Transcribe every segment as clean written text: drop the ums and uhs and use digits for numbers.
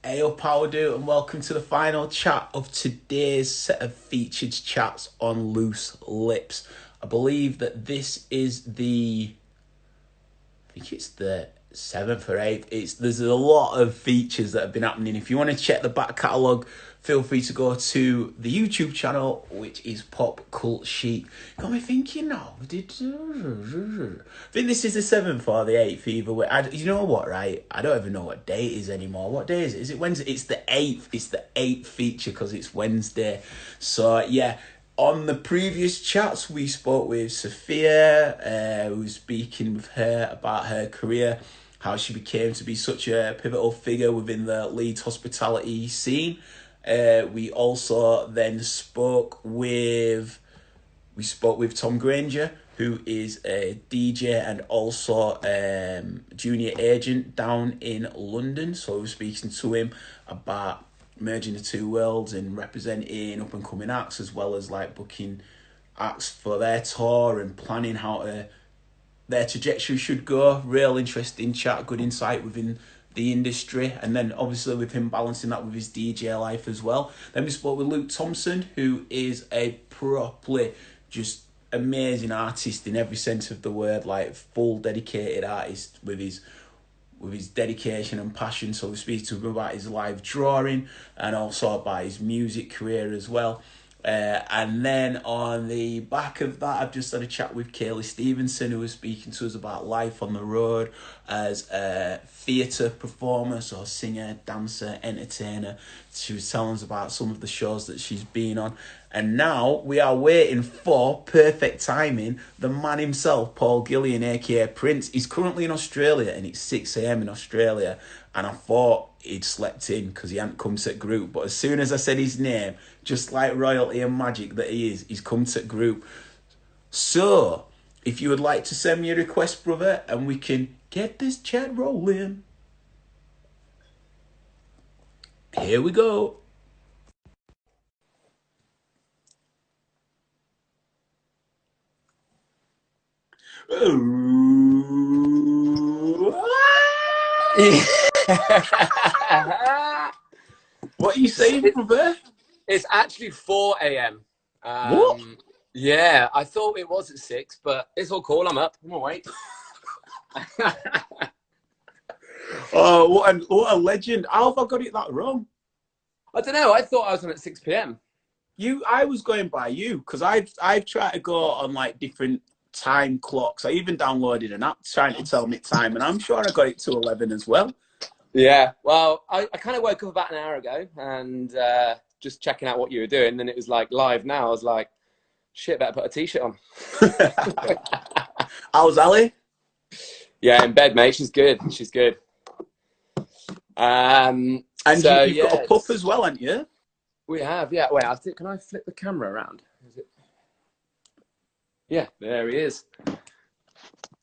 Hey up, how do, and welcome to the final chat of today's set of featured chats on Loose Lips. I believe that this is I think it's the seventh or eighth. There's a lot of features that have been happening. If you want to check the back catalogue, feel free to go to the YouTube channel, which is Pop Cult Sheet. Got me thinking now. I think this is the seventh or the eighth either way. You know what, right? I don't even know what day it is anymore. What day is it? Is it Wednesday? It's the eighth. It's the eighth feature because it's Wednesday. So yeah. On the previous chats, we spoke with Sophia, we were speaking with her about her career, how she became to be such a pivotal figure within the Leeds hospitality scene. We also then spoke with Tom Granger, who is a DJ and also junior agent down in London. So we were speaking to him about merging the two worlds and representing up and coming acts, as well as like booking acts for their tour and planning how their trajectory should go. Real interesting chat, good insight within the industry, and then obviously with him balancing that with his DJ life as well. Then we spoke with Luke Thompson, who is a properly just amazing artist in every sense of the word, like full dedicated artist with his dedication and passion. So we speak to him about his live drawing and also about his music career as well. And then on the back of that, I've just had a chat with Kaylee Stevenson, who was speaking to us about life on the road as a theatre performer, so singer, dancer, entertainer. She was telling us about some of the shows that she's been on. And now we are waiting for perfect timing. The man himself, Paul Gillian, aka Prince, is currently in Australia and it's 6 a.m. in Australia. And I thought he'd slept in because he hadn't come to group. But as soon as I said his name, just like royalty and magic that he is, he's come to group. So, if you would like to send me a request, brother, and we can get this chat rolling. Here we go. What are you saying, brother? It's actually 4 a.m. What? Yeah, I thought it was at 6, but it's all cool. I'm up. I'm awake. Oh, what a legend. How have I got it that wrong? I don't know. I thought I was on at 6 p.m. I was going by you because I've tried to go on like different time clocks. I even downloaded an app trying to tell me time, and I'm sure I got it to 11 as well. Yeah, well, I kind of woke up about an hour ago and just checking out what you were doing. And then it was like live now. I was like, shit, better put a t-shirt on. How's Ali? Yeah, in bed, mate. She's good. She's good. And so, you've got a pup as well, haven't you? We have, yeah. Wait, I think, can I flip the camera around? Is it? Yeah, there he is.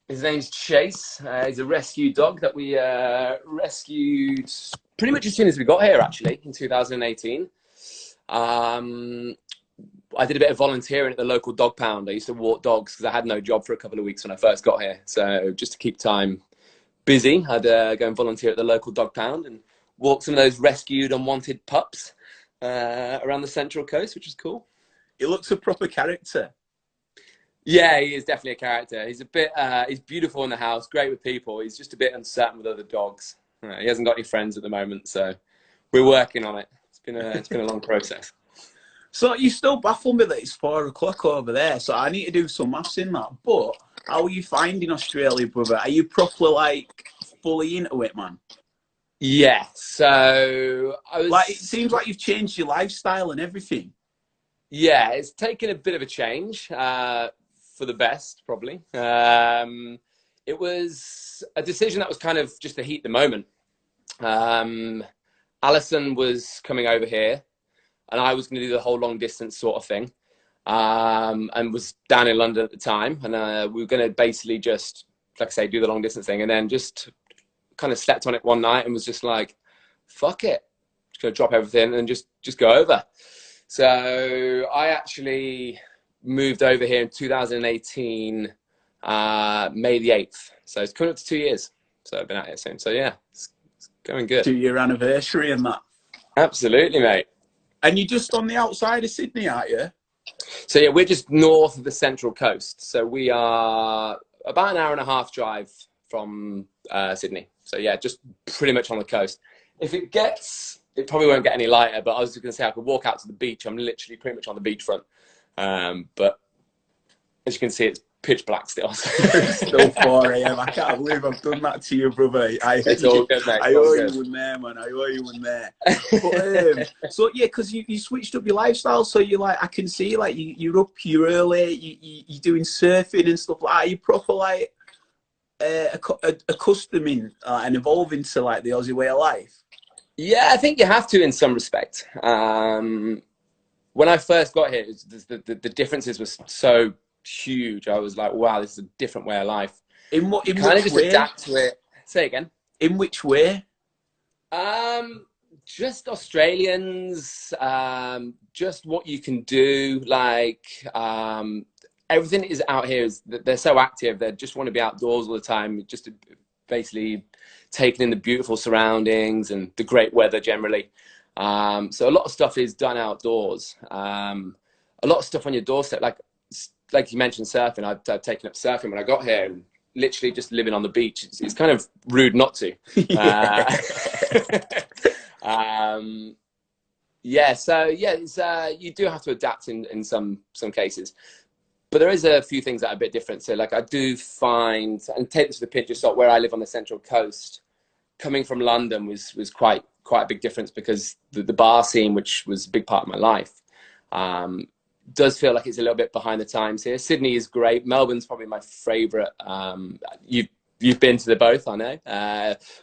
His name's Chase. He's a rescue dog that we rescued pretty much as soon as we got here, actually, in 2018. I did a bit of volunteering at the local dog pound. I used to walk dogs because I had no job for a couple of weeks when I first got here. So just to keep time busy, I'd go and volunteer at the local dog pound and walk some of those rescued unwanted pups around the Central Coast, which is cool. He looks a proper character. Yeah, he is definitely a character. He's a bit, he's beautiful in the house, great with people. He's just a bit uncertain with other dogs. He hasn't got any friends at the moment, so we're working on it. It's been a long process. So you still baffle me that it's 4 o'clock over there. So I need to do some maths in that. But how are you finding Australia, brother? Are you properly like fully into it, man? Yeah. So I was like, it seems like you've changed your lifestyle and everything. Yeah, it's taken a bit of a change. For the best, probably. It was a decision that was kind of just to heat the moment. Alison was coming over here, and I was going to do the whole long distance sort of thing, and was down in London at the time. And we were going to basically just, like I say, do the long distance thing, and then just kind of slept on it one night and was just like, fuck it. Just going to drop everything and just go over. So I actually moved over here in 2018, May the 8th. So it's coming up to 2 years. So I've been out here soon. So yeah, it's Going good. 2-year anniversary and that. Absolutely, mate. And you're just on the outside of Sydney, aren't you? So yeah, we're just north of the Central Coast. So we are about an hour and a half drive from Sydney. So yeah, just pretty much on the coast. If it gets, it probably won't get any lighter, but I was just going to say I could walk out to the beach. I'm literally pretty much on the beachfront. But as you can see, it's pitch black still. It's still 4 a.m. I can't believe I've done that to you, brother. It's all good, mate. I owe you one there, man. I owe you one there. But, so yeah, because you switched up your lifestyle, so you like I can see like you're up here early, you're doing surfing and stuff like that. You proper like accustoming and evolving to like the Aussie way of life. Yeah, I think you have to in some respect. When I first got here, the differences were so huge. I was like, wow, this is a different way of life. In what? In kind which of just way? adapt to it. Say again. In which way? Just Australians. Just what you can do. Like everything is out here. They're so active. They just want to be outdoors all the time. Just basically taking in the beautiful surroundings and the great weather generally. So a lot of stuff is done outdoors. A lot of stuff on your doorstep, like you mentioned surfing. I've taken up surfing when I got here, and literally just living on the beach. It's kind of rude not to. Yeah, so yeah, it's, you do have to adapt in some cases. But there is a few things that are a bit different. So like I do find, and take this with a pinch of salt, where I live on the Central Coast, coming from London was quite a big difference, because the bar scene, which was a big part of my life, does feel like it's a little bit behind the times here. Sydney is great. Melbourne's probably my favourite. You've been to the both, I know.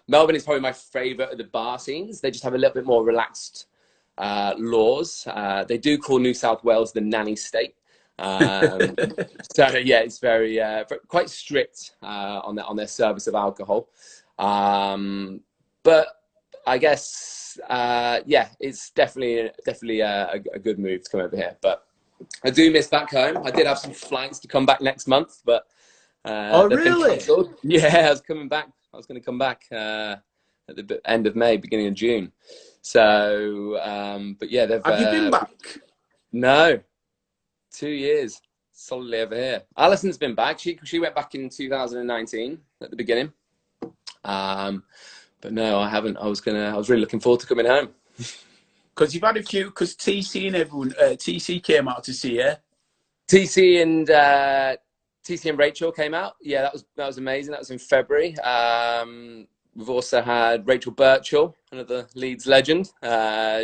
Melbourne is probably my favourite of the bar scenes. They just have a little bit more relaxed laws. They do call New South Wales the nanny state. So yeah, it's very quite strict on their service of alcohol. But I guess yeah, it's definitely a good move to come over here. But I do miss back home. I did have some flights to come back next month, but oh really? Yeah, I was coming back. I was going to come back at the end of May, beginning of June. So, but yeah, they've. Have you been back? No, 2 years solidly over here. Alison's been back. She went back in 2019 at the beginning. But no, I haven't. I was really looking forward to coming home. Because you've had a few. Because TC and everyone, TC came out to see you. TC and Rachel came out. Yeah, that was amazing. That was in February. We've also had Rachel Birchall, another Leeds legend.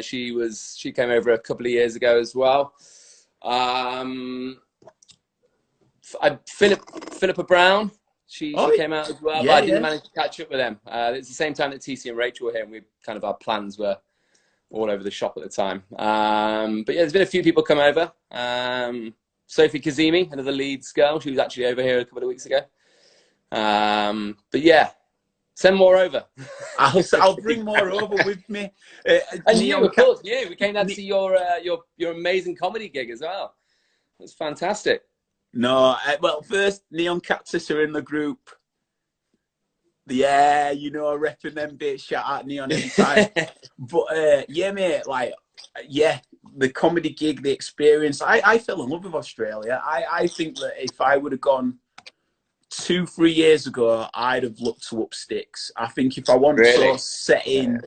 She came over a couple of years ago as well. Philippa Brown. She came out as well, but I didn't manage to catch up with them. It's the same time that TC and Rachel were here, and our plans were all over the shop at the time. But yeah, there's been a few people come over. Sophie Kazemi, another Leeds girl, she was actually over here a couple of weeks ago. But yeah, send more over. I'll bring more over with me. And you, of course, you. We came down to see your amazing comedy gig as well. It was fantastic. No, well, first, Neon Cactus are in the group. Yeah, you know, repping them bits. Shout out Neon anytime. But yeah, mate, like, yeah, the comedy gig, the experience. I fell in love with Australia. I think that if I would have gone 2-3 years ago, I'd have looked to up sticks. I think if I wanted to set in,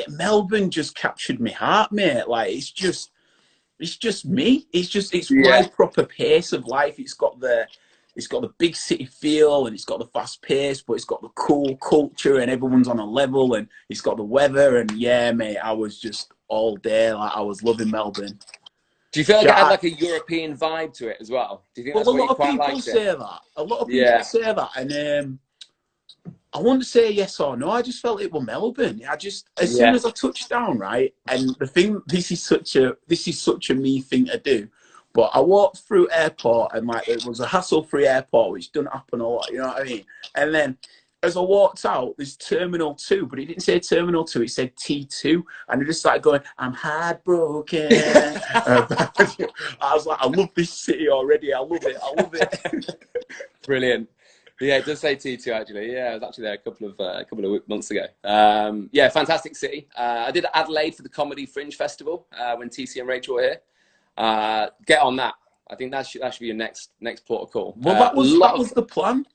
Melbourne just captured my heart, mate. Like, it's just me. It's my proper pace of life. It's got the big city feel, and it's got the fast pace, but it's got the cool culture, and everyone's on a level, and it's got the weather. And yeah, mate, I was just all day. Like, I was loving Melbourne. Do you feel like it had like a European vibe to it as well? Do you think that's a lot of people say that. A lot of people say that, and I wouldn't say yes or no. I just felt it was Melbourne. As soon as I touched down, right, and the thing, this is such a me thing to do. But I walked through airport, and like it was a hassle-free airport, which doesn't happen a lot. You know what I mean? And then as I walked out, there's Terminal 2, but it didn't say Terminal 2, it said T2. And I just started going, I'm heartbroken. I was like, I love this city already. I love it. Brilliant. Yeah, it does say T2 actually. Yeah, I was actually there a couple of months ago. Yeah, fantastic city. I did Adelaide for the Comedy Fringe Festival when TC and Rachel were here. Get on that. I think that should be your next port of call. Well, that was the plan.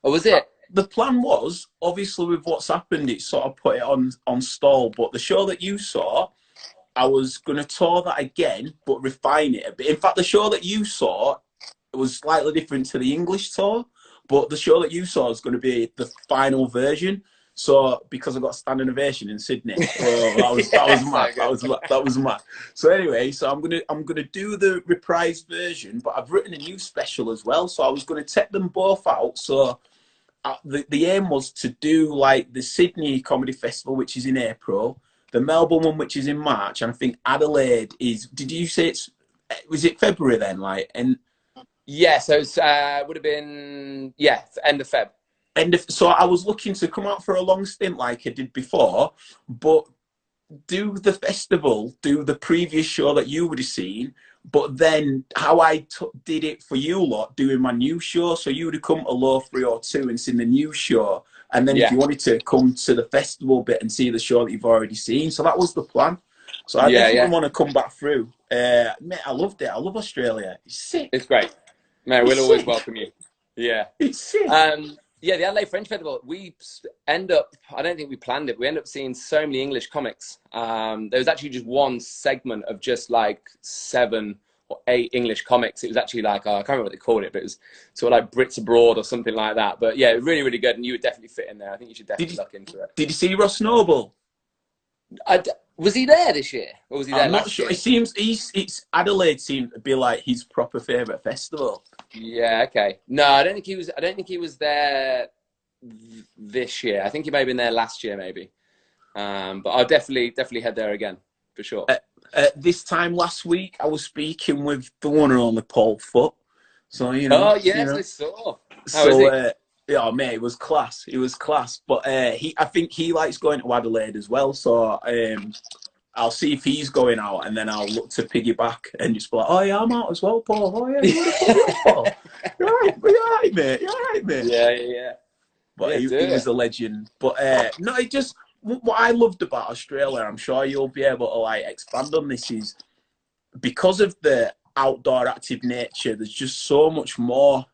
Oh, was it? The plan was, obviously with what's happened, it sort of put it on stall. But the show that you saw, I was going to tour that again, but refine it a bit. In fact, the show that you saw was slightly different to the English tour, but the show that you saw is going to be the final version. So because I got standing ovation in Sydney, well, that was mad. That was mad. So anyway, so I'm gonna do the reprised version, but I've written a new special as well. So I was going to take them both out. So the aim was to do like the Sydney Comedy Festival, which is in April, the Melbourne one, which is in March, and I think Adelaide is. Did you say was it February then? Like, and yeah, so it's would have been end of Feb. So I was looking to come out for a long stint like I did before, but do the festival, do the previous show that you would have seen, but then how I did it for you lot, doing my new show. So you would have come to Low 302 and seen the new show. And then if you wanted to come to the festival bit and see the show that you've already seen. So that was the plan. So I definitely want to come back through. Mate, I loved it. I love Australia. It's sick. It's great. Man, we'll always welcome you. Yeah. It's sick. Yeah, the Adelaide Fringe Festival, we end up, I don't think we planned it, we end up seeing so many English comics. There was actually just one segment of just like 7 or 8 English comics. It was actually like, I can't remember what they called it, but it was sort of like Brits Abroad or something like that. But yeah, really, really good. And you would definitely fit in there. I think you should definitely look into it. Did you see Ross Noble? Was he there this year? Or was he there last year? It seems Adelaide seemed to be like his proper favourite festival. Yeah, okay. No, I don't think he was there this year. I think he may have been there last year, maybe. But I'll definitely head there again for sure. This time last week, I was speaking with the one and only Paul Foot. So you know. Oh yes, I saw. How is he? Yeah, mate, it was class. It was class. But I think he likes going to Adelaide as well. So I'll see if he's going out, and then I'll look to piggyback and just be like, oh yeah, I'm out as well, Paul. Oh yeah, Paul. You're right, mate. Yeah. But he was a legend. But no, it just what I loved about Australia. I'm sure you'll be able to like expand on this is because of the outdoor active nature. There's just so much more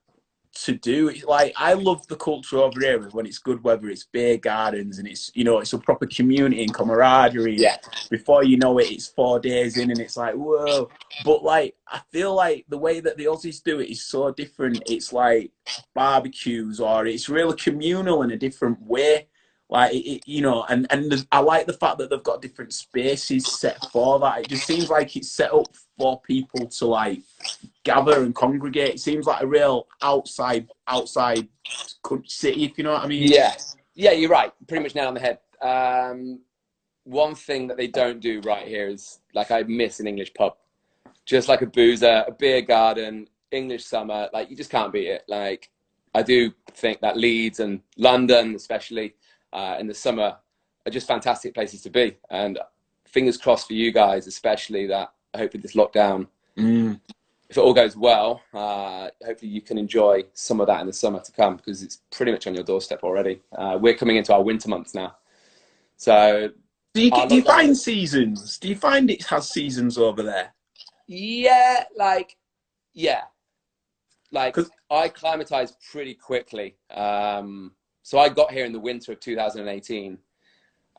to do. Like I love the culture over here when it's good weather, it's beer gardens and it's it's a proper community and camaraderie. Yeah. Before you know it, it's 4 days in and it's like whoa. But like I feel like the way that the Aussies do it is so different. It's like barbecues or it's really communal in a different way. Like and I like the fact that they've got different spaces set for that. It just seems like it's set up for people to like gather and congregate. It seems like a real outside city, if you know what I mean. Yeah, you're right. Pretty much nailed on the head. One thing that they don't do right here is like I miss an English pub, just like a boozer, a beer garden, English summer. Like you just can't beat it. Like I do think that Leeds and London, especially in the summer, are just fantastic places to be. And fingers crossed for you guys, especially that hopefully this lockdown, if it all goes well, hopefully you can enjoy some of that in the summer to come because it's pretty much on your doorstep already. We're coming into our winter months now. So do you find seasons? Do you find it has seasons over there? Yeah. Like I acclimatized pretty quickly. So I got here in the winter of 2018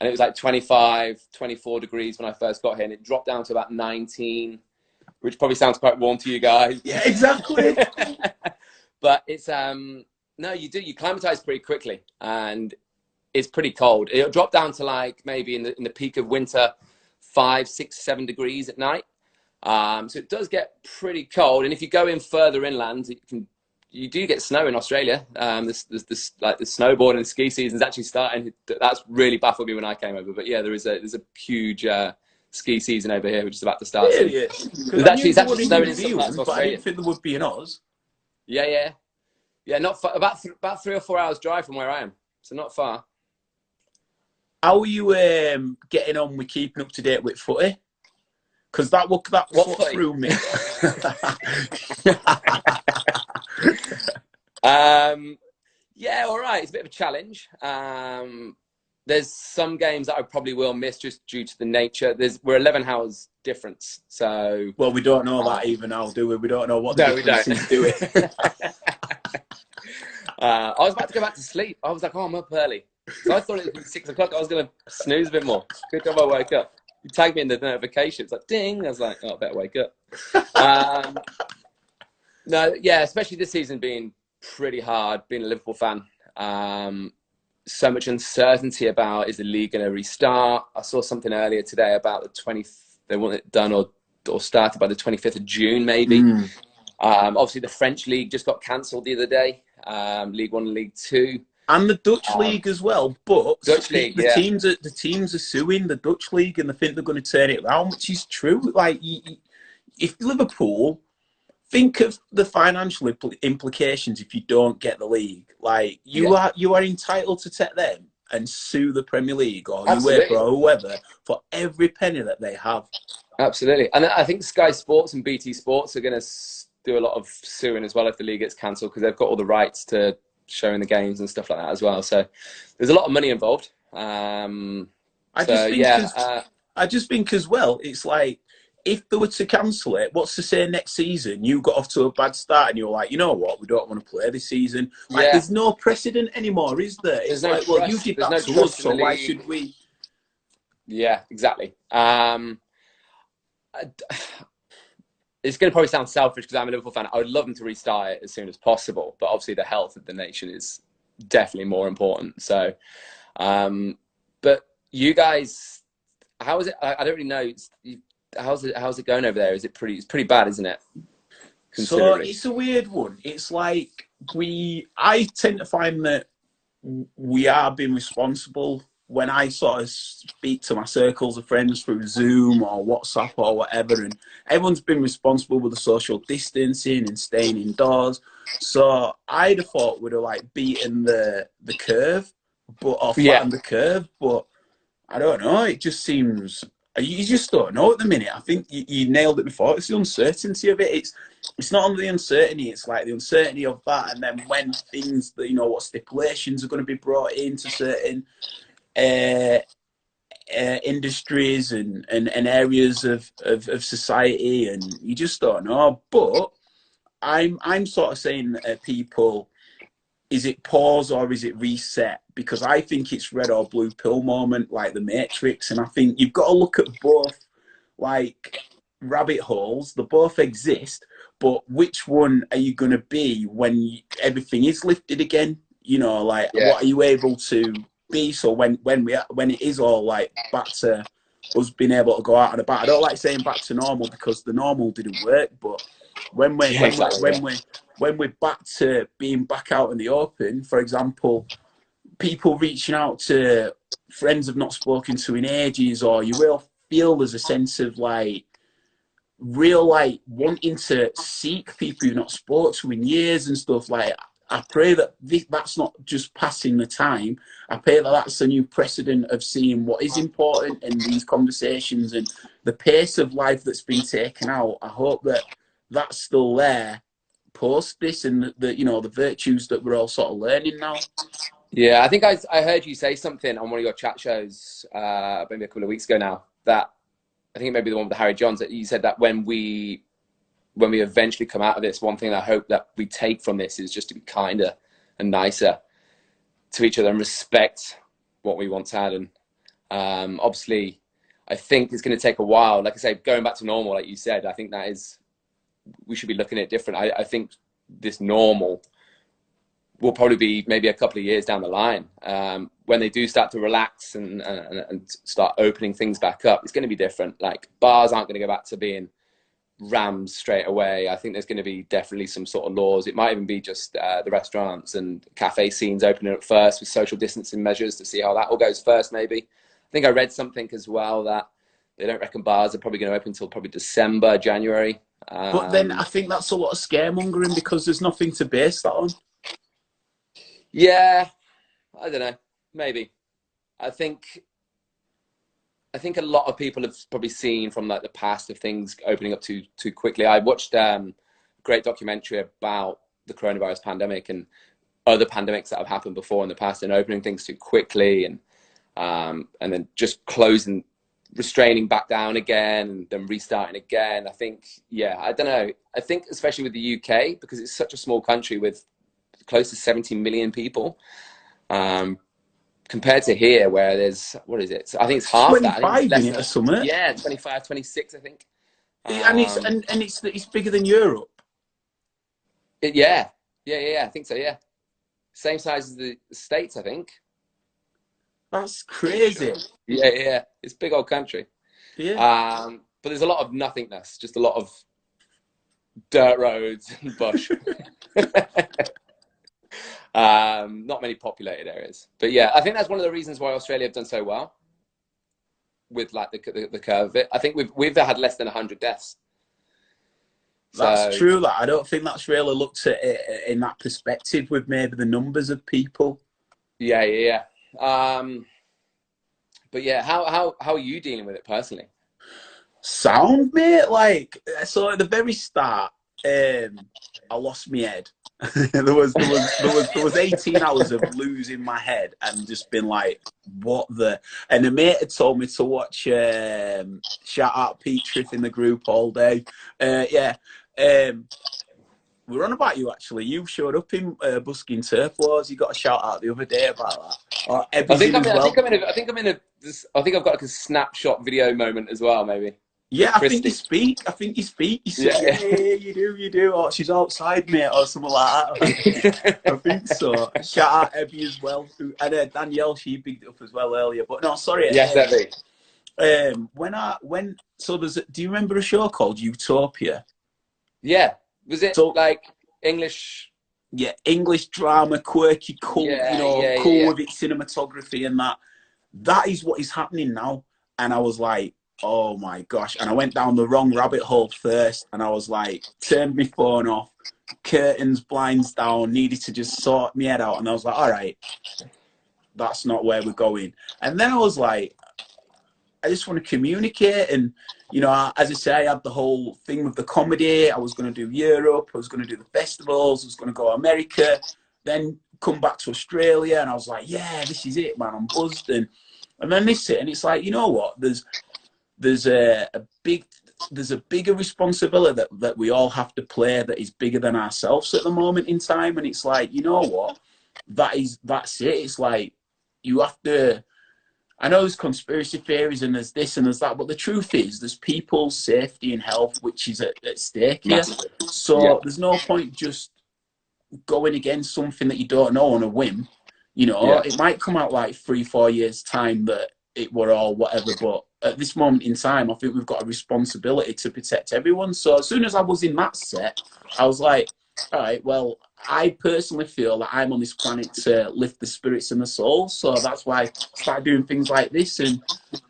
and it was like 25, 24 degrees when I first got here and it dropped down to about 19, which probably sounds quite warm to you guys. Yeah, exactly. But it's, no, you acclimatize pretty quickly and it's pretty cold. It'll drop down to like maybe in the peak of winter, 5, 6, 7 degrees at night. So it does get pretty cold. And if you go in further inland, you do get snow in Australia. This like the snowboard and ski season is actually starting. That's really baffled me when I came over. But yeah, there's a huge ski season over here, which is about to start. Yeah. It's actually snowing in some parts of but I Australia. didn't think there would be in Oz. Yeah. Not far, about 3 or 4 hours drive from where I am, so not far. How are you getting on with keeping up to date with footy? Because that what threw me. Yeah, all right. It's a bit of a challenge. There's some games that I probably will miss just due to the nature. We're 11 hours difference, so. Well, we don't know that even now, do we? We don't know what the No, we difference don't. is, do we? I was about to go back to sleep. I was like, oh, I'm up early. So I thought it was 6 o'clock. I was going to snooze a bit more. Good job I woke up. You tagged me in the notification. It's like, ding. I was like, oh, I better wake up. No, yeah, especially this season being pretty hard, being a Liverpool fan. So much uncertainty about, is the league going to restart? I saw something earlier today about they want it done or started by the 25th of June, maybe. Obviously, the French league just got cancelled the other day. League One and League Two. And the Dutch league as well, but Dutch league, the teams are suing the Dutch league, and they think they're going to turn it around, which is true. Like, if Liverpool, think of the financial implications if you don't get the league. Like, you are entitled to take them and sue the Premier League or UEFA or whoever for every penny that they have. Absolutely, and I think Sky Sports and BT Sports are going to do a lot of suing as well if the league gets cancelled, because they've got all the rights to showing the games and stuff like that as well. So there's a lot of money involved. I just think as well, it's like, if they were to cancel it, what's to say next season you got off to a bad start and you're like, you know what, we don't want to play this season. Like, there's no precedent anymore, is there? It's like, well, you did that to us, so why should we? Yeah, exactly. It's going to probably sound selfish because I'm a Liverpool fan. I would love them to restart it as soon as possible, but obviously the health of the nation is definitely more important. So, but you guys, how is it? I don't really know. How's it going over there? It's pretty bad, isn't it? So it's a weird one. It's like I tend to find that we are being responsible when I sort of speak to my circles of friends through Zoom or WhatsApp or whatever, and everyone's been responsible with the social distancing and staying indoors. So I'd have thought we'd have like beaten the curve, or flattened the curve, but I don't know. It just seems, you just don't know at the minute. I think you nailed it before. It's the uncertainty of it. It's not only the uncertainty, it's like the uncertainty of that, and then when things, what stipulations are going to be brought into certain industries and areas of society, and you just don't know. But I'm sort of saying people, is it pause or is it reset? Because I think it's red or blue pill moment, like the Matrix, and I think you've got to look at both like rabbit holes. They both exist, but which one are you going to be when everything is lifted again? What are you able to be? So when it is all like back to us being able to go out and about, I don't like saying back to normal because the normal didn't work, but when we're back to being back out in the open, for example, people reaching out to friends I've not spoken to in ages, or you will feel there's a sense of like real like wanting to seek people you've not spoke to in years and stuff. Like, I pray that that's not just passing the time. I pray that that's a new precedent of seeing what is important in these conversations and the pace of life that's been taken out. I hope that that's still there post this, and the virtues that we're all sort of learning now. Yeah, I think I heard you say something on one of your chat shows maybe a couple of weeks ago now, that I think it may be the one with Harry Johns, that you said that when we eventually come out of this, one thing I hope that we take from this is just to be kinder and nicer to each other and respect what we once had. And obviously, I think it's going to take a while. Like I say, going back to normal, like you said, I think we should be looking at it different. I think this normal will probably be maybe a couple of years down the line. When they do start to relax and start opening things back up, it's going to be different. Like, bars aren't going to go back to being rammed straight away. I think there's going to be definitely some sort of laws. It might even be just the restaurants and cafe scenes opening up first with social distancing measures to see how that all goes first, maybe. I think I read something as well that they don't reckon bars are probably going to open until probably December, January. But then I think that's a lot of scaremongering because there's nothing to base that on. Yeah, I don't know. Maybe. I think a lot of people have probably seen from like the past of things opening up too quickly. I watched a great documentary about the coronavirus pandemic, and other pandemics that have happened before in the past, and opening things too quickly, and then just closing, restraining back down again, and then restarting again. I think, yeah, I don't know. I think especially with the UK, because it's such a small country with close to 70 million people, compared to here where there's, what is it? I think it's half that. I think it's 25 in less it than, or something. yeah, 25, 26, I think. And it's bigger than Europe. Yeah. I think so, yeah. Same size as the States, I think. That's crazy. Yeah. It's a big old country. Yeah. But there's a lot of nothingness, just a lot of dirt roads and bush. Not many populated areas. But yeah, I think that's one of the reasons why Australia have done so well with like the curve of it. I think we've had less than 100 deaths. That's true. That I don't think that's really looked at it in that perspective with maybe the numbers of people. Yeah. But yeah, how are you dealing with it personally? Sound, mate. Like, so at the very start, I lost my head. there was 18 hours of losing my head and just been like, what the? And a mate had told me to watch shout out Pete Triff in the group all day. We're on about you actually. You showed up in busking turf wars. You got a shout out the other day about that. Or I think I've got like a snapshot video moment as well, maybe. Yeah, I think you speak. You say, you do. Or she's outside, mate, or something like that. I think so. Shout out Ebby as well. And Danielle, she bigged it up as well earlier. But no, sorry. Yes, Ebby. Do you remember a show called Utopia? Yeah. Was it like English? Yeah, English drama, quirky, cool, cool with its cinematography and that. That is what is happening now. And I was like, oh my gosh. And I went down the wrong rabbit hole first. And I was like, turned my phone off, curtains, blinds down, needed to just sort my head out. And I was like, all right, that's not where we're going. And then I was like, I just want to communicate. And, you know, as I say, I had the whole thing with the comedy. I was going to do Europe. I was going to do the festivals. I was going to go to America, then come back to Australia. And I was like, yeah, this is it, man. I'm buzzed. And then this hit, and it's like, you know what? There's a bigger responsibility that we all have to play that is bigger than ourselves at the moment in time. And it's like, you know what? That's it. It's like, you have to, I know there's conspiracy theories and there's this and there's that, but the truth is there's people's safety and health which is at stake here. So there's no point just going against something that you don't know on a whim. You know, it might come out like 3-4 years time that it were all whatever, but at this moment in time, I think we've got a responsibility to protect everyone. So as soon as I was in that set, I was like, all right, well, I personally feel that I'm on this planet to lift the spirits and the souls. So that's why I started doing things like this. And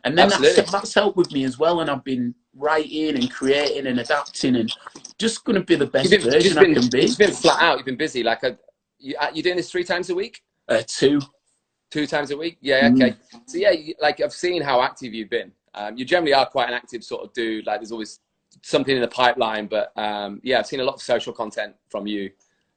then that's helped with me as well. And I've been writing and creating and adapting and just going to be the best version I can be. You've been flat out. You've been busy. Like, you're doing this 3 times a week? 2. 2 times a week? Yeah, okay. So yeah, like I've seen how active you've been. You generally are quite an active sort of dude. Like there's always something in the pipeline, but yeah, I've seen a lot of social content from you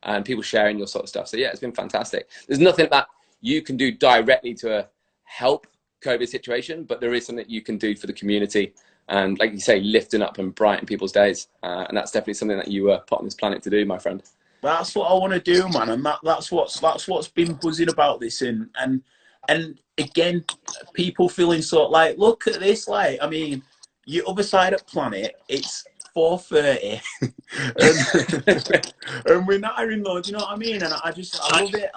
and people sharing your sort of stuff. So yeah, it's been fantastic. There's nothing that you can do directly to help COVID situation, but there is something that you can do for the community. And like you say, lifting up and brighten people's days. And that's definitely something that you were put on this planet to do, my friend. That's what I want to do, man. And that's what's been buzzing about this. And again, people feeling sort of like, look at this, like, I mean, your other side of planet, it's 4:30 and we're not in though, do you know what I mean? And I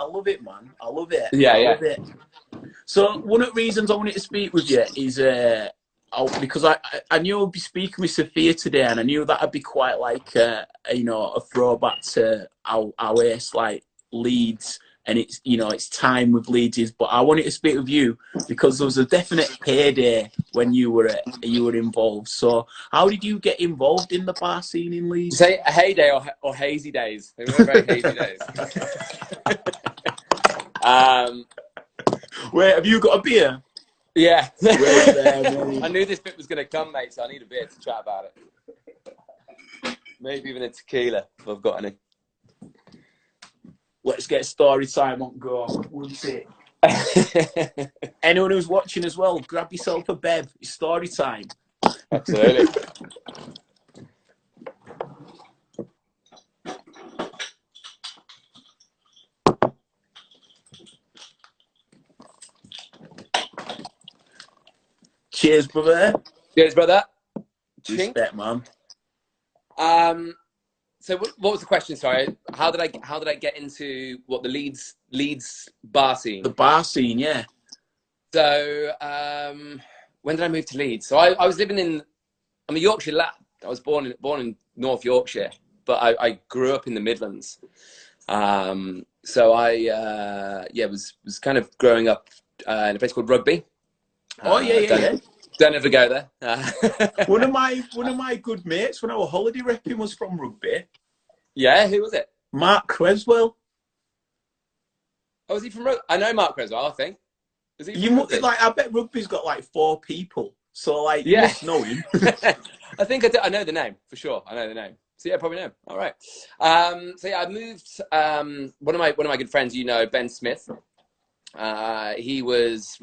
love it, man. I love it. I love it. So one of the reasons I wanted to speak with you is because I knew I'd be speaking with Sophia today, and I knew that'd be quite like a throwback to our ace, like Leeds. And it's, you know, it's time with Leeds. But I wanted to speak with you because there was a definite heyday when you were involved. So how did you get involved in the bar scene in Leeds? Say a heyday or hazy days. They were very hazy days. Wait, have you got a beer? Yeah. Wait there, I knew this bit was going to come, mate, so I need a beer to chat about it. Maybe even a tequila if I've got any. let's get story time on go. Wouldn't it? Anyone who's watching as well, grab yourself a beb. It's story time. Absolutely. Cheers, brother. Cheers, brother. Respect, man. So what was the question? Sorry, how did I get into what the Leeds bar scene? The bar scene, yeah. So when did I move to Leeds? So I was living in, I'm a Yorkshire lad. I was born in North Yorkshire, but I grew up in the Midlands. So I was kind of growing up in a place called Rugby. Yeah. Don't ever go there. one of my good mates when I was holiday repping was from Rugby. Yeah, who was it? Mark Creswell. Oh, was he from Rugby? I know Mark Creswell, I think. Is he from Rugby? Like, I bet Rugby's got like 4 people. So like, you must know him. I think I know the name for sure. I know the name. So yeah, probably know. All right. So yeah, I moved. One of my good friends, Ben Smith. He was.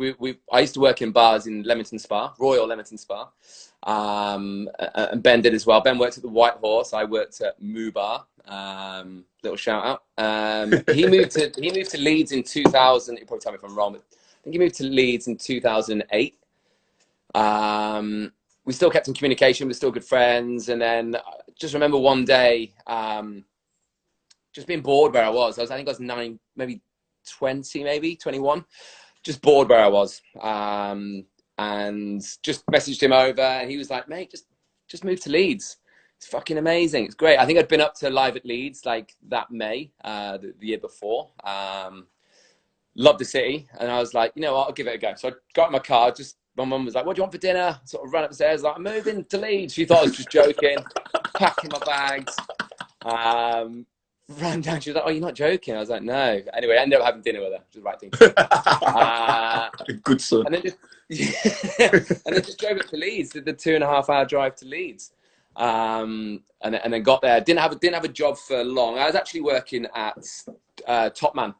I used to work in bars in Leamington Spa, Royal Leamington Spa, and Ben did as well. Ben worked at the White Horse. I worked at Moo Bar. Little shout out. He moved to Leeds in 2000. You probably tell me if I'm wrong, but I think he moved to Leeds in 2008. We still kept in communication. We're still good friends. And then just remember one day, just being bored where I was. I think I was 9, maybe 20, maybe 21. Just bored where I was. And just messaged him over. And he was like, mate, just move to Leeds. It's fucking amazing. It's great. I think I'd been up to Live at Leeds like that May, the year before. Loved the city. And I was like, you know what, I'll give it a go. So I got in my car, my mum was like, what do you want for dinner? Sort of ran upstairs, like, I'm moving to Leeds. She thought I was just joking, packing my bags. Ran down, she was like, oh, you're not joking? I was like, no. Anyway, I ended up having dinner with her, which was the right thing to do. Good son. And then just drove up to Leeds, did the 2.5-hour drive to Leeds. And then got there. Didn't have a job for long. I was actually working at Top Man.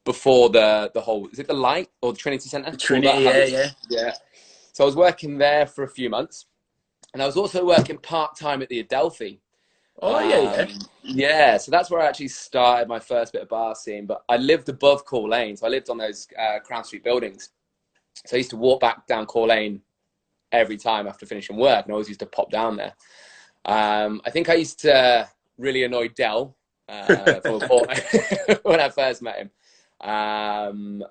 Before the whole, is it the Light or the Trinity Centre? Trinity, yeah. So I was working there for a few months, and I was also working part-time at the Adelphi. Oh, yeah. Yeah, so that's where I actually started my first bit of bar scene, but I lived above Core Lane, so I lived on those Crown Street buildings. So I used to walk back down Core Lane every time after finishing work, and I always used to pop down there. I think I used to really annoy Del from a port when I first met him. And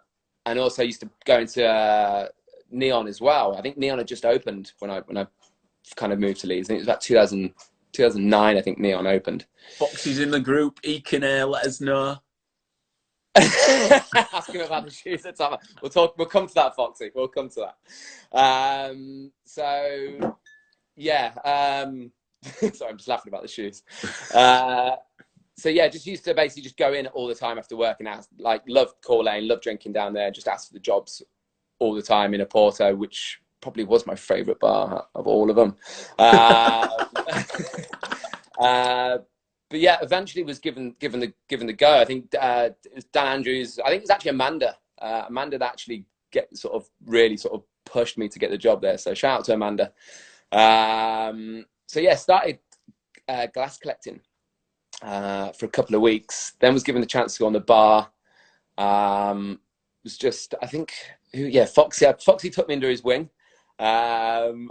also I used to go into Neon as well. I think Neon had just opened when I kind of moved to Leeds. I think it was about 2009, I think Neon opened. Foxy's in the group. He can let us know. Ask him about the shoes. We'll come to that, Foxy. We'll come to that. So yeah. Sorry, I'm just laughing about the shoes. So yeah, just used to basically just go in all the time after work and ask, like, loved Core Lane, loved drinking down there, just asked for the jobs all the time in a Porto, which probably was my favourite bar of all of them. But yeah, eventually was given the go. I think it was Dan Andrews. I think it was actually Amanda. Amanda that actually really pushed me to get the job there. So shout out to Amanda. So yeah, started glass collecting for a couple of weeks. Then was given the chance to go on the bar. Was just, I think, Foxy took me under his wing. And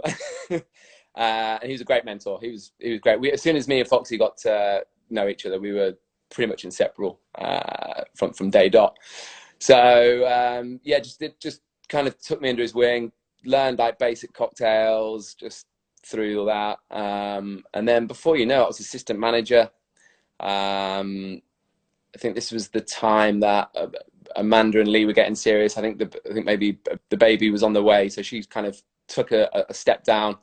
he was a great mentor. He was great. As soon as me and Foxy got to know each other, we were pretty much inseparable from day dot. So just kind of took me under his wing, learned like basic cocktails, just through all that. And then before you know it, I was assistant manager. I think this was the time that Amanda and Lee were getting serious. I think maybe the baby was on the way, so she kind of took a step down.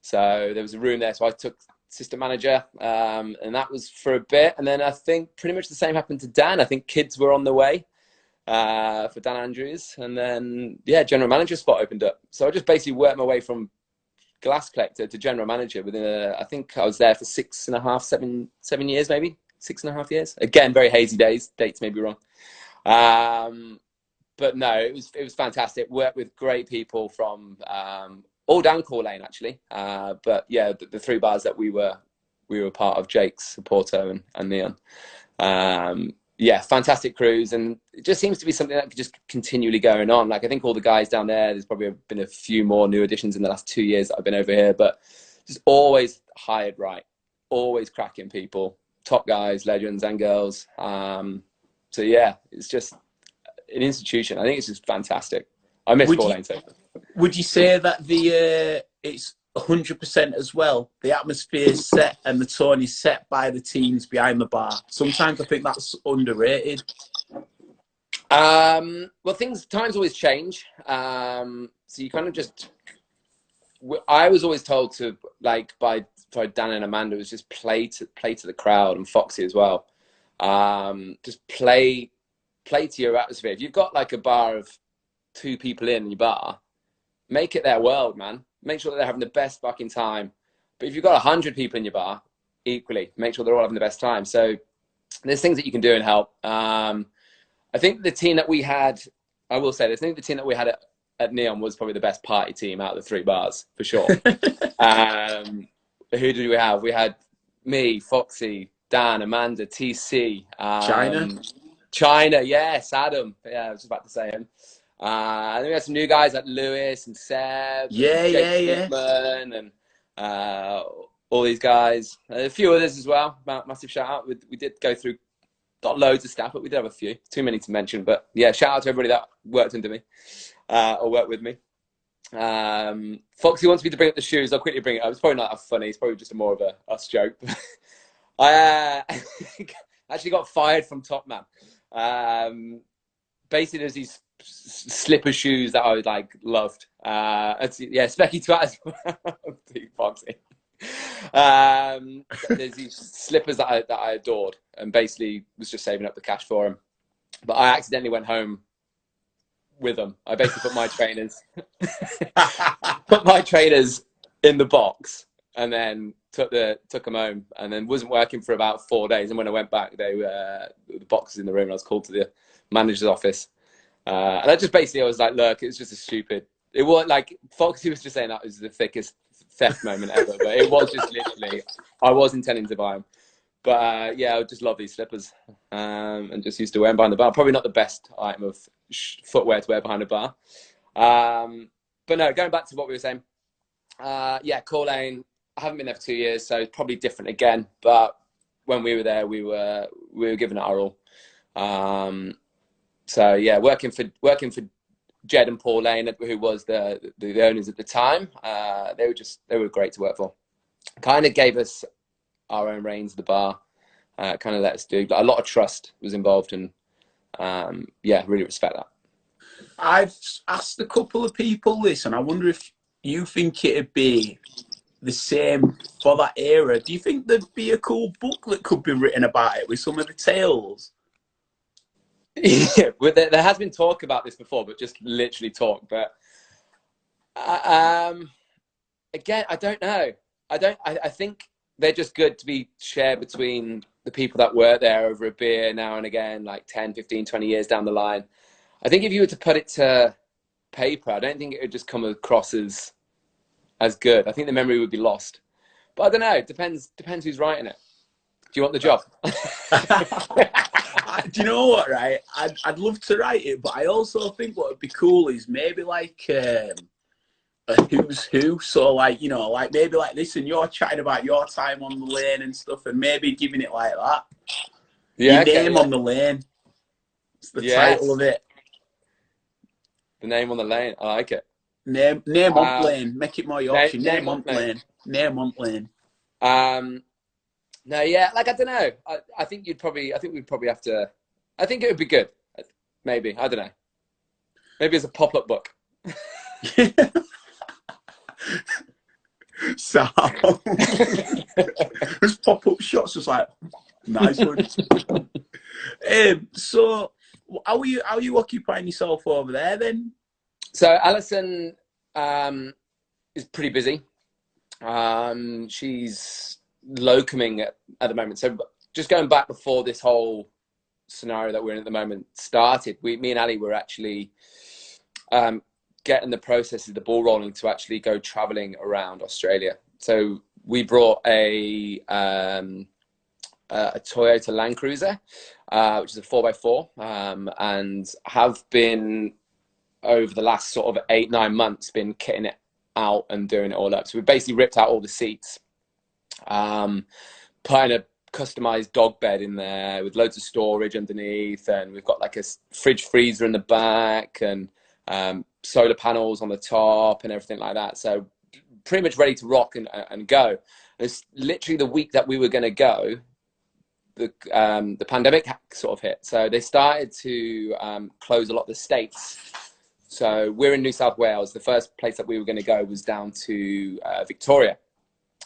So there was a room there, so I took assistant manager, and that was for a bit. And then I think pretty much the same happened to Dan. I think kids were on the way for Dan Andrews, and then general manager spot opened up. So I just basically worked my way from glass collector to general manager within I think I was there for 6.5, 7 years maybe. 6.5 years. Again, very hazy days. Dates may be wrong. But no, it was fantastic. Worked with great people from all down Core Lane actually. But yeah, the three bars that we were part of, Jake's, Porto, and Neon. Yeah, fantastic crews, and it just seems to be something that could just continually going on. Like I think all the guys down there's probably been a few more new additions in the last 2 years that I've been over here, but just always hired right, always cracking people, top guys, legends and girls. So yeah, it's just an institution. I think it's just fantastic. I miss Core Lane so. Would you say that it's 100% as well? The atmosphere is set and the tone is set by the teams behind the bar. Sometimes I think that's underrated. Well, times always change. So you kind of just. I was always told to, like, by Dan and Amanda, was just play to the crowd, and Foxy as well. Just play to your atmosphere. If you've got like a bar of 2 people in your bar, make it their world, man. Make sure that they're having the best fucking time. But if you've got 100 people in your bar, equally, make sure they're all having the best time. So there's things that you can do and help. I think the team that we had, I will say this, I think the team that we had at Neon was probably the best party team out of the 3 bars, for sure. Who did we have? We had me, Foxy, Dan, Amanda, TC. China, yes, Adam. Yeah, I was just about to say him. And then we had some new guys like Lewis and Seb, and all these guys. A few others as well. Massive shout out. We did go through not loads of stuff, but we did have a few. Too many to mention, but yeah, shout out to everybody that worked under me or worked with me. Foxy wants me to bring up the shoes. I'll quickly bring it up. It's probably not that funny. It's probably just more of a us joke. I actually got fired from Top Man. Basically, there's these slipper shoes that I like loved. Specky Twat as well. Foxy. There's these slippers that I adored, and basically was just saving up the cash for them. But I accidentally went home with them. I basically put my trainers in the box, and then took them home, and then wasn't working for about 4 days. And when I went back, the boxes in the room, and I was called to the manager's office. And I was like, look, it's just it wasn't like, Foxy was just saying that was the thickest theft moment ever, but it was just literally, I was intending to buy them. But yeah, I just love these slippers, and just used to wear them behind the bar. Probably not the best item of footwear to wear behind a bar. But no, going back to what we were saying, yeah, Core Lane, I haven't been there for 2 years, so it's probably different again. But when we were there, we were giving it our all. So yeah, working for Jed and Paul Lane, who was the owners at the time. They were great to work for. Kind of gave us our own reins of the bar. Kind of let us do. A lot of trust was involved, and yeah, really respect that. I've asked a couple of people this, and I wonder if you think it'd be the same for that era. Do you think there'd be a cool book that could be written about it with some of the tales? Yeah, there has been talk about this before, but just literally talk. But again, I don't know. I think they're just good to be shared between the people that work there over a beer now and again, like 10, 15, 20 years down the line. I think if you were to put it to paper, I don't think it would just come across as good. I think the memory would be lost. But I don't know. It depends who's writing it. Do you want the job? Do you know what, right? I'd love to write it, but I also think what would be cool is maybe like a who's who. So like, you know, like maybe like, listen, you're chatting about your time on the lane and stuff, and maybe giving it like that. Yeah, Your name on the lane. It's the title of it. The name on the lane. I like it. Name on lane. Make it more Yorkshire. Name on lane. Name on lane. No, yeah, like I don't know. I think we'd probably have to. I think it would be good. Maybe, I don't know. Maybe it's a pop-up book. So there's pop-up shots, just like nice one. So how are you occupying yourself over there then? So Alison is pretty busy. She's locoming at the moment. So just going back before this whole scenario that we're in at the moment started, me and Ali were actually getting the process of the ball rolling to actually go traveling around Australia. So we brought a Toyota Land Cruiser, which is a 4x4, and have been over the last sort of 8-9 months been kitting it out and doing it all up. So we basically ripped out all the seats, putting a customized dog bed in there with loads of storage underneath, and we've got like a fridge freezer in the back, and solar panels on the top and everything like that. So pretty much ready to rock and go. And it's literally the week that we were going to go, the pandemic sort of hit. So they started to close a lot of the states. So we're in New South Wales. The first place that we were going to go was down to Victoria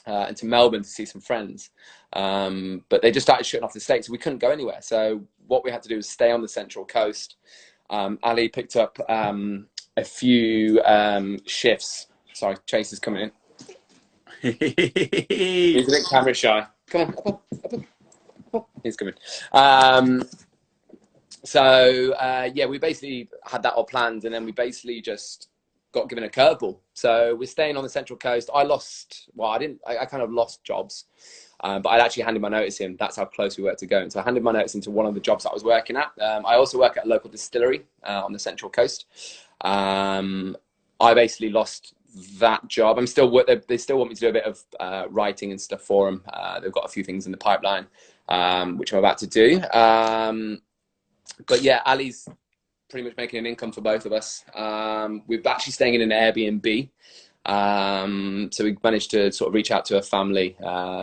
and to Melbourne to see some friends. But they just started shutting off the states. So we couldn't go anywhere. So what we had to do was stay on the Central Coast. Ali picked up a few shifts. Sorry, Chase is coming in. He's a bit camera shy. Come on. He's coming. Yeah, we basically had that all planned, and then we basically just got given a curveball. So we're staying on the Central Coast. I kind of lost jobs, but I'd actually handed my notice in. That's how close we were to going. So I handed my notice into one of the jobs that I was working at. I also work at a local distillery on the Central Coast. I basically lost that job. They still want me to do a bit of writing and stuff for them. They've got a few things in the pipeline, which I'm about to do. But yeah, Ali's pretty much making an income for both of us. We're actually staying in an Airbnb. So we managed to sort of reach out to a family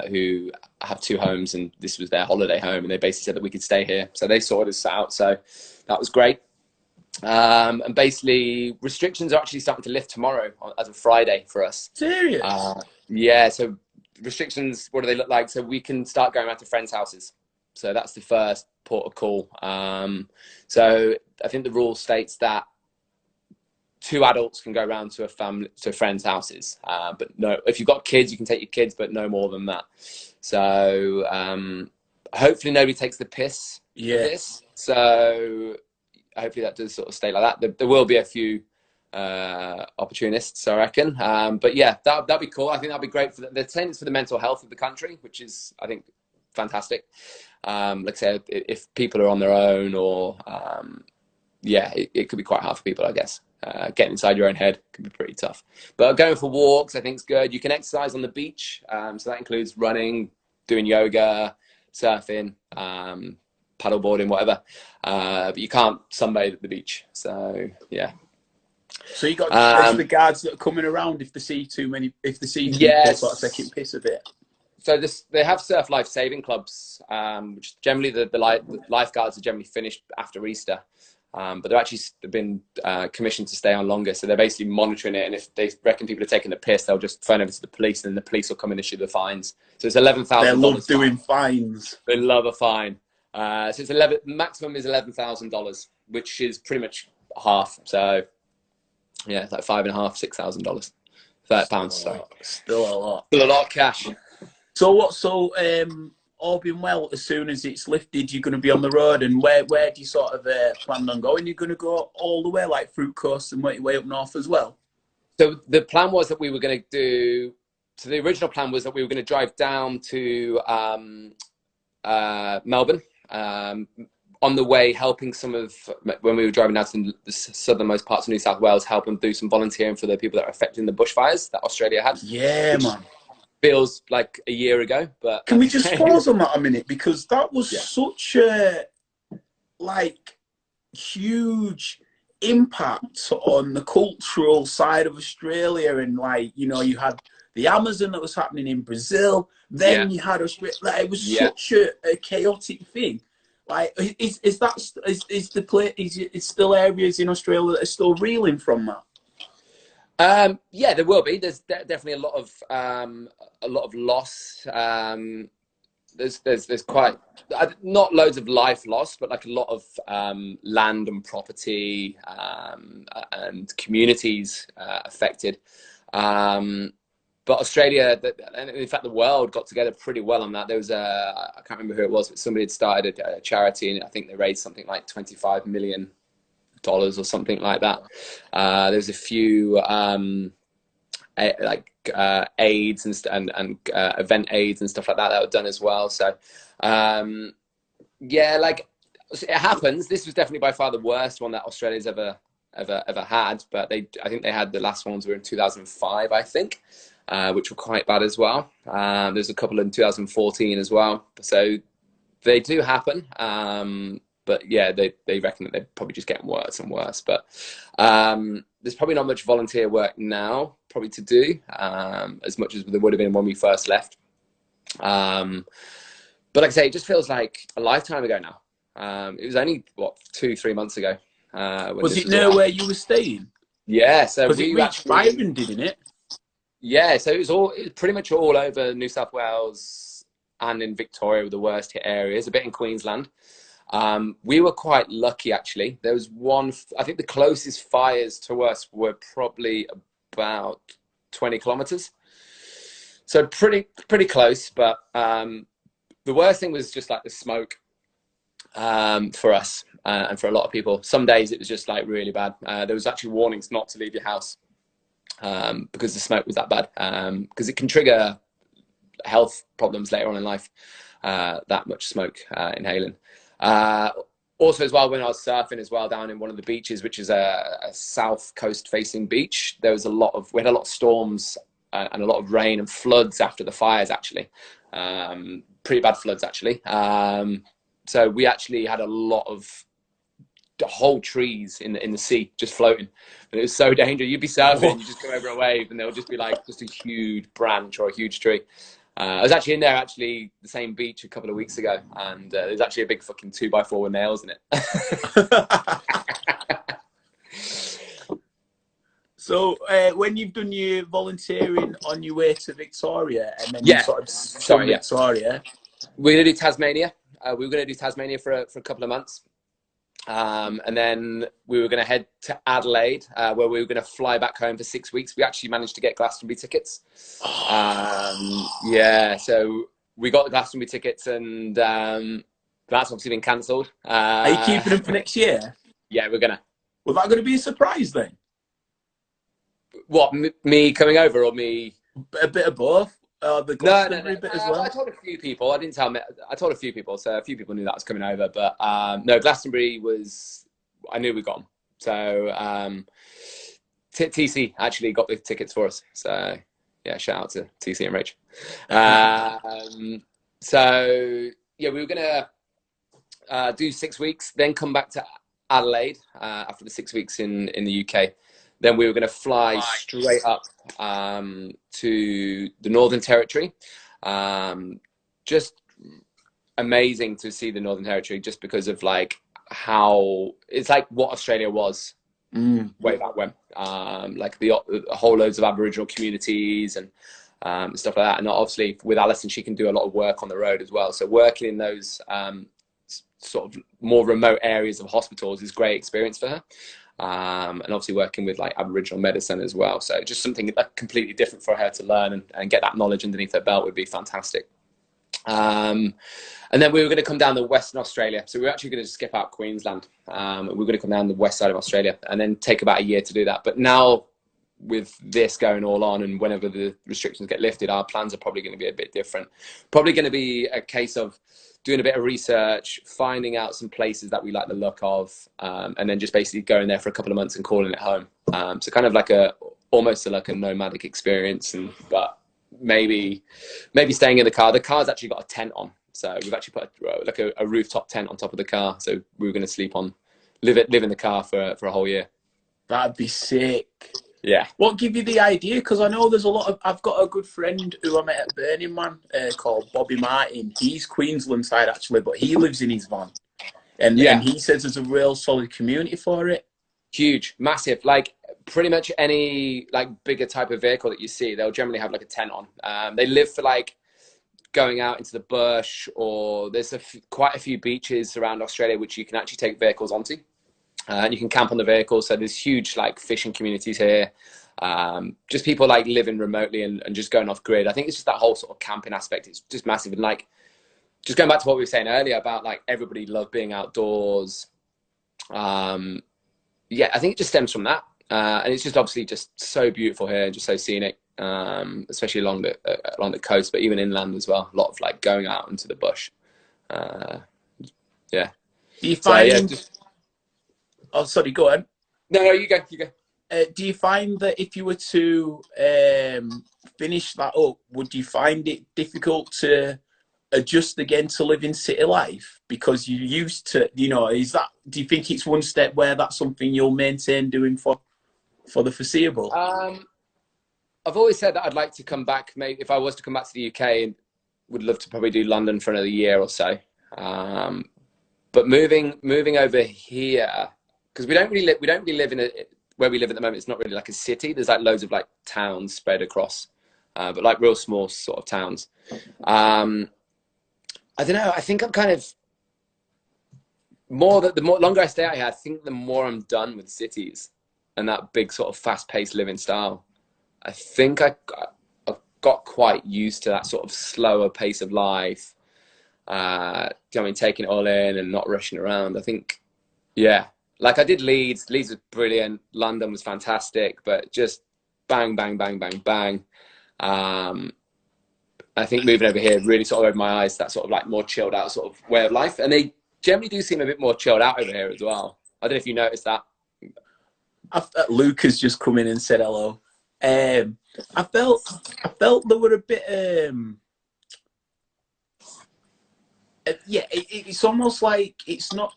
who have 2 homes, and this was their holiday home, and they basically said that we could stay here. So they sorted us out. So that was great. And basically restrictions are actually starting to lift tomorrow as of Friday for us. Serious? Yeah. So restrictions, what do they look like? So we can start going around to friends' houses. So that's the first port of call. So I think the rule states that 2 adults can go around to friends' houses. But no, if you've got kids, you can take your kids, but no more than that. So hopefully nobody takes the piss of this. So hopefully that does sort of stay like that. There will be a few opportunists, I reckon. But yeah, that'd be cool. I think that'd be great they're saying it's for the mental health of the country, which is, I think, fantastic. Like I said, if people are on their own, or it could be quite hard for people, I guess. Getting inside your own head can be pretty tough. But going for walks, I think, is good. You can exercise on the beach, so that includes running, doing yoga, surfing, paddleboarding, whatever. But you can't sunbathe at the beach. So yeah. So you got the guards that are coming around if they see people sort of taking piss a bit. So they have surf life saving clubs, which generally the lifeguards are generally finished after Easter, but they've been commissioned to stay on longer. So they're basically monitoring it, and if they reckon people are taking the piss, they'll just phone over to the police, and then the police will come and issue the fines. So it's $11,000. They love doing fines. They love a fine. So it's maximum is $11,000, which is pretty much half. So yeah, it's like $5,500, $6,000, £30. Sorry, still a lot. Still a lot of cash. So all being well, as soon as it's lifted, you're going to be on the road, and where do you sort of plan on going? You're going to go all the way, like through coast and way up north as well? So the plan was that we were going to do. So the original plan was that we were going to drive down to Melbourne. On the way, helping when we were driving down to the southernmost parts of New South Wales, helping do some volunteering for the people that are affected in the bushfires that Australia had. Yeah, man. Feels like a year ago, but can we just pause on that a minute, because that was such a huge impact on the cultural side of Australia, and you had the Amazon that was happening in Brazil, then you had Australia. It was such a chaotic thing. Is still areas in Australia that are still reeling from that? Yeah, there will be. There's definitely a lot of loss. There's quite not loads of life loss, but like a lot of land and property and communities affected. But but Australia, and in fact the world, got together pretty well on that. There was I can't remember who it was, but somebody had started a charity, and I think they raised something like $25 million or something like that. There's a few aids and event aids and stuff like that were done as well. So yeah, like, it happens. This was definitely by far the worst one that Australia's ever had, but I think they had, the last ones were in 2005, I think, which were quite bad as well. There's a couple in 2014 as well, so they do happen. But yeah, they reckon that they're probably just getting worse and worse. But there's probably not much volunteer work now probably to do, as much as there would have been when we first left. But like I say, it just feels like a lifetime ago now. It was only, what, 2-3 months ago. Was it near where you were staying? Yeah, so because it reached Byron, didn't it? Yeah, so it was pretty much all over New South Wales and in Victoria were the worst hit areas, a bit in Queensland. We were quite lucky, actually. There was one, I think the closest fires to us were probably about 20 kilometers. So pretty close, but the worst thing was just like the smoke for us and for a lot of people. Some days it was just like really bad. There was actually warnings not to leave your house because the smoke was that bad, because it can trigger health problems later on in life, that much smoke inhaling. Also as well, when I was surfing as well down in one of the beaches, which is a south coast facing beach, we had a lot of storms and a lot of rain and floods after the fires, actually. Pretty bad floods, actually. So we actually had a lot of whole trees in the sea just floating, and it was so dangerous. You'd be surfing and you just go over a wave and there would just be like just a huge branch or a huge tree. I was actually in there, the same beach a couple of weeks ago, and there's actually a big fucking 2x4 with nails in it. So when you've done your volunteering on your way to Victoria, and then you sort of from Victoria, we're gonna do Tasmania. We were gonna do Tasmania for a couple of months, and then we were gonna head to Adelaide, where we were gonna fly back home for 6 weeks. We actually managed to get Glastonbury tickets. Yeah, so we got the Glastonbury tickets, and that's obviously been cancelled. Are you keeping them for next year? Yeah, we're gonna. Was that going to be a surprise then? What, me coming over, or me? A bit of both. The Glastonbury bit as well. I told a few people. I didn't tell me. I told a few people, so a few people knew that was coming over. But no, Glastonbury was. I knew we got them. So TC actually got the tickets for us. So yeah, shout out to TC and Rach. So yeah, we were gonna do 6 weeks, then come back to Adelaide after the 6 weeks in the UK. Then we were going to fly straight up to the Northern Territory. Just amazing to see the Northern Territory, just because of like how it's like what Australia was way back when. Like the whole loads of Aboriginal communities and stuff like that. And obviously with Alison, she can do a lot of work on the road as well. So working in those sort of more remote areas of hospitals is great experience for her. And obviously working with like Aboriginal medicine as well. So just something completely different for her to learn and get that knowledge underneath her belt would be fantastic. And then we were going to come down to Western Australia. So we were actually going to skip out Queensland. We were going to come down the west side of Australia and then take about a year to do that. But now with this going all on, and whenever the restrictions get lifted, our plans are probably going to be a bit different. Probably going to be a case of doing a bit of research, finding out some places that we like the look of, and then just basically going there for a couple of months and calling it home. So kind of like almost like a nomadic experience, but maybe staying in the car. The car's actually got a tent on, so we've actually put like a rooftop tent on top of the car. So we were going to live in the car for a whole year. That'd be sick. Yeah. What gave you the idea? Because I know there's I've got a good friend who I met at Burning Man called Bobby Martin. He's Queensland side actually, but he lives in his van. And he says there's a real solid community for it. Huge, massive. Like pretty much any like bigger type of vehicle that you see, they'll generally have like a tent on. They live for like going out into the bush, or there's quite a few beaches around Australia which you can actually take vehicles onto. And you can camp on the vehicle. So there's huge like fishing communities here. just people like living remotely and just going off grid. I think it's just that whole sort of camping aspect. It's just massive. And like, just going back to what we were saying earlier about like everybody loved being outdoors. Yeah, I think it just stems from that. And it's just obviously just so beautiful here and just so scenic, especially along the coast, but even inland as well. A lot of like going out into the bush. Yeah. Do you find? So, yeah, Oh, sorry. Go on. No, you go. You go. Do you find that if you were to finish that up, would you find it difficult to adjust again to living city life because you used to? You know, do you think it's one step where that's something you'll maintain doing for the foreseeable? I've always said that I'd like to come back. Maybe if I was to come back to the UK, would love to probably do London for another year or so. But moving over here, because we don't really live in where we live at the moment. It's not really like a city. There's like loads of like towns spread across, but like real small sort of towns. I don't know. I think I'm kind of the more longer I stay out here, I think the more I'm done with cities and that big sort of fast-paced living style. I think I've got quite used to that sort of slower pace of life. I mean, taking it all in and not rushing around. I think, yeah, like I did Leeds. Leeds was brilliant. London was fantastic, but just bang, bang, bang, bang, bang. I think moving over here really sort of opened my eyes to that sort of like more chilled out sort of way of life. And they generally do seem a bit more chilled out over here as well. I don't know if you noticed that. Luke has just come in and said hello. I felt there were a bit. Yeah, it's almost like it's not.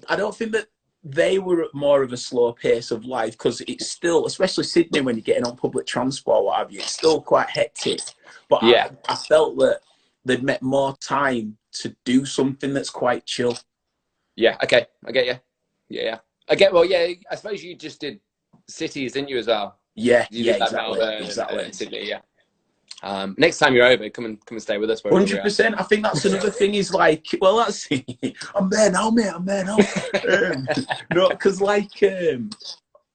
I don't think that they were at more of a slow pace of life because it's still, especially Sydney, when you're getting on public transport, what have you, it's still quite hectic. But yeah, I felt that they'd met more time to do something that's quite chill. Yeah. Okay. I get you. Yeah. I get. Well, yeah. I suppose you just did cities, didn't you, as well? Yeah. You Yeah. did exactly. Sydney. Yeah. Next time you're over, come and stay with us. 100%. I think that's another thing is like, well, that's I'm there now, mate. I'm there now. No, because like,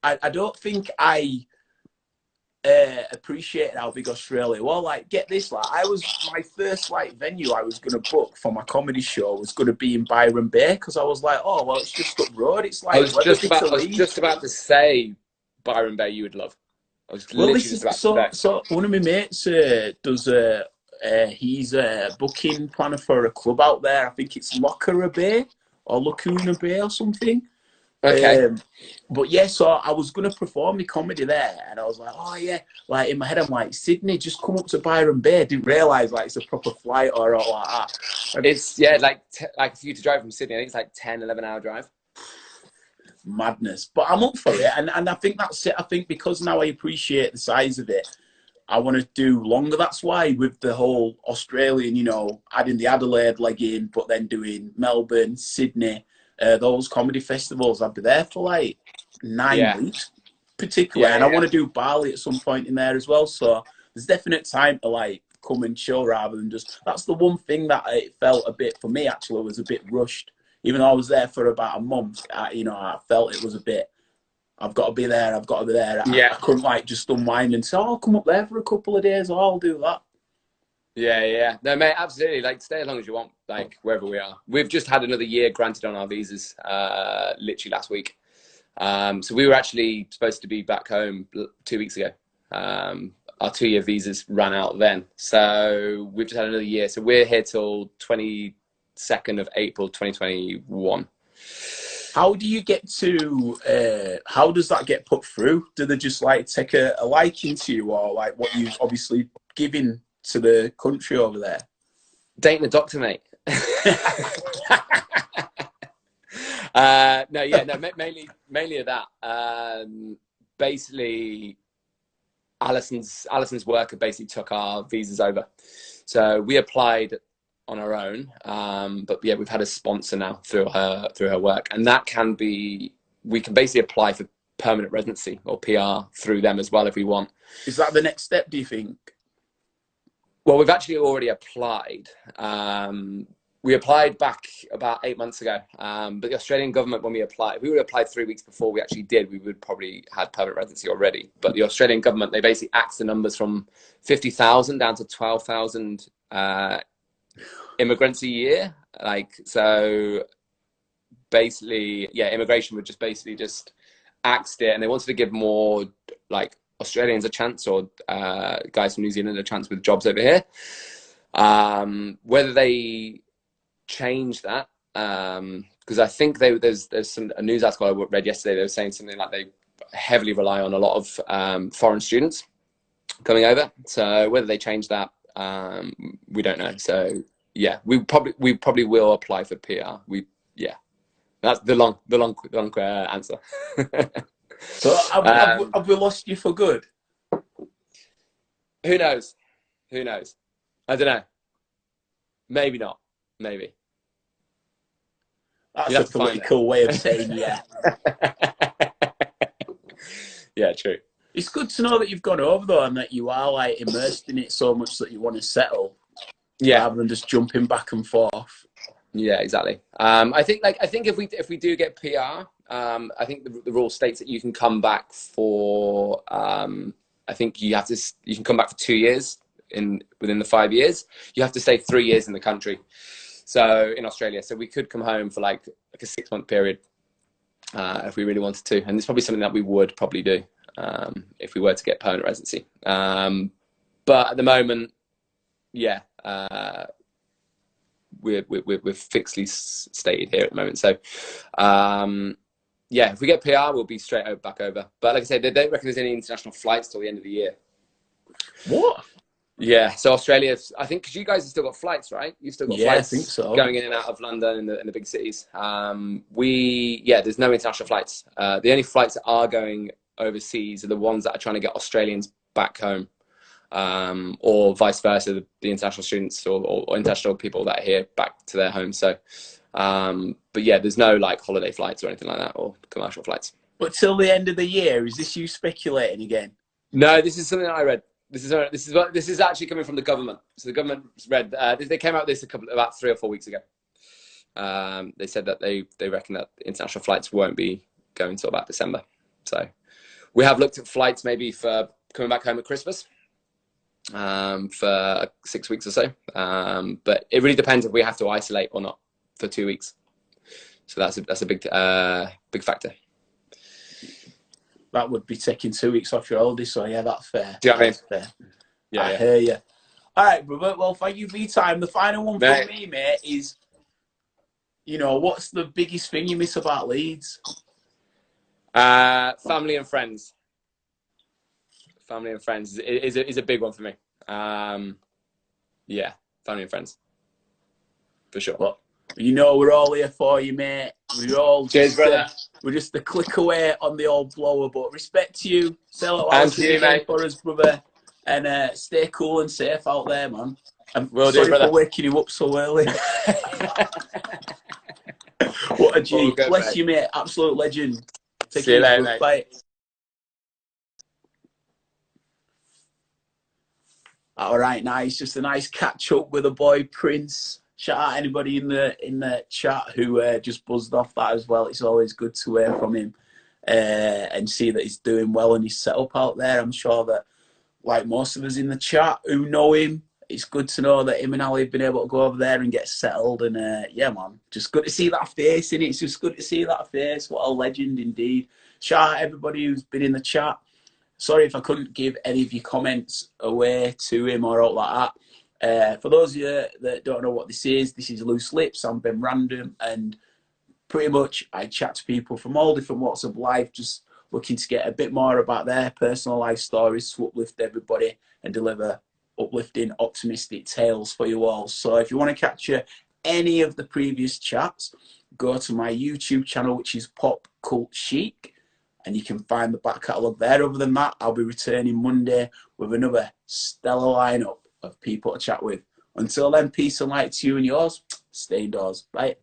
I don't think I appreciated how big Australia was. Like, get this, like, my first like venue I was gonna book for my comedy show was gonna be in Byron Bay because I was like, oh well, it's just up road. It's like I was just about to say Byron Bay. You would love. So one of my mates does he's a booking planner for a club out there. I think it's Lacuna Bay or something. Okay. But yeah, so I was gonna perform my comedy there, and I was like, oh yeah, like in my head I'm like, Sydney, just come up to Byron Bay. I didn't realise like it's a proper flight or all like that. And it's like for you to drive from Sydney, I think it's like 10-11 hour drive. Madness, but I'm up for it, and I think that's it. I think because now I appreciate the size of it, I want to do longer. That's why with the whole Australian, you know, adding the Adelaide leg in, but then doing Melbourne, Sydney, those comedy festivals, I'd be there for like 9 weeks, particularly, and I want to do Bali at some point in there as well. So there's definite time to like come and chill rather than just. That's the one thing that it felt a bit for me actually was a bit rushed. Even though I was there for about a month, I felt it was a bit, I've got to be there. I couldn't like just unwind and say, oh, I'll come up there for a couple of days. Oh, I'll do that. Yeah. No, mate, absolutely. Like, stay as long as you want, like, wherever we are. We've just had another year granted on our visas, literally last week. So we were actually supposed to be back home 2 weeks ago. Our 2-year visas ran out then. So we've just had another year. So we're here till 22nd of April 2021. How do you get to how does that get put through? Do they just like take a liking to you, or like what you've obviously given to the country over there? Dating a doctor, mate. Mainly of that. Basically Alison's worker basically took our visas over, so we applied on our own, but yeah, we've had a sponsor now through her work, and that can be, we can basically apply for permanent residency or PR through them as well if we want. Is that the next step, do you think? Well, we've actually already applied, We applied back about 8 months ago, but the Australian government, when we applied, if we would have applied 3 weeks before we actually did, we would probably had permanent residency already. But the Australian government, they basically axed the numbers from 50,000 down to 12,000 immigrants a year. Like, so basically, yeah, immigration would just basically just axed it, and they wanted to give more like Australians a chance, or guys from New Zealand a chance with jobs over here. Whether they change that, because I think there's a news article I read yesterday. They were saying something like they heavily rely on a lot of foreign students coming over. So whether they change that, we don't know. So yeah, we probably will apply for PR. Yeah, that's the long answer. So have we lost you for good? Who knows? Who knows? I don't know. Maybe not. Maybe. That's a political way of saying yeah. Yeah, true. It's good to know that you've gone over though, and that you are like immersed in it so much that you want to settle. Yeah. Rather than just jumping back and forth. Yeah, exactly. I think if we do get PR, I think the rule states that you can come back for. I think you can come back for 2 years within the 5 years. You have to stay 3 years in the country. So in Australia, so we could come home for like a 6-month period if we really wanted to, and it's probably something that we would probably do if we were to get permanent residency. But at the moment, yeah, we're fixedly stated here at the moment. So yeah, if we get PR, we'll be straight back over. But like I said, they don't reckon there's any international flights till the end of the year. What? Yeah, so Australia, I think, because you guys have still got flights, right? You've still got flights, I think so, going in and out of London and the big cities. There's no international flights. The only flights that are going overseas are the ones that are trying to get Australians back home, or vice versa, the international students or international people that are here back to their homes. So, but yeah, there's no like holiday flights or anything like that, or commercial flights. But till the end of the year, is this you speculating again? No, this is something that I read. This is actually coming from the government. So the government read. They came out with this about 3 or 4 weeks ago. They said that they reckon that international flights won't be going until about December. So we have looked at flights maybe for coming back home at Christmas, for 6 weeks or so. But it really depends if we have to isolate or not for 2 weeks. So that's a big factor. That would be taking 2 weeks off your holiday, so yeah, that's fair. Do you know what I mean? Fair. Yeah, I hear you. All right, brother. Well, thank you for your time. The final one for me, mate, is, what's the biggest thing you miss about Leeds? Family and friends. Family and friends is a big one for me. Yeah, family and friends, for sure. Well, we're all here for you, mate. Cheers, brother. We're just a click away on the old blower, but respect to you. Say hello, Alison, you, mate, for us, brother, and stay cool and safe out there, man. And sorry for waking you up so early. What a G. Good, bless mate. You, mate. Absolute legend. See you later, mate. Bye. All right, nice. Just a nice catch up with the boy Prince. Shout out anybody in the chat who just buzzed off that as well. It's always good to hear from him and see that he's doing well and he's set up out there. I'm sure that, like most of us in the chat who know him, it's good to know that him and Ali have been able to go over there and get settled. And yeah, man, just good to see that face in it. It's just good to see that face. What a legend indeed. Shout out everybody who's been in the chat. Sorry if I couldn't give any of your comments away to him or out like that. For those of you that don't know what this is Loose Lips. I'm Ben Random, and pretty much I chat to people from all different walks of life, just looking to get a bit more about their personal life stories to uplift everybody and deliver uplifting, optimistic tales for you all. So if you want to capture any of the previous chats, go to my YouTube channel, which is Pop Cult Chic, and you can find the back catalogue there. Other than that, I'll be returning Monday with another stellar lineup of people to chat with. Until then, peace and light to you and yours. Stay indoors. Bye.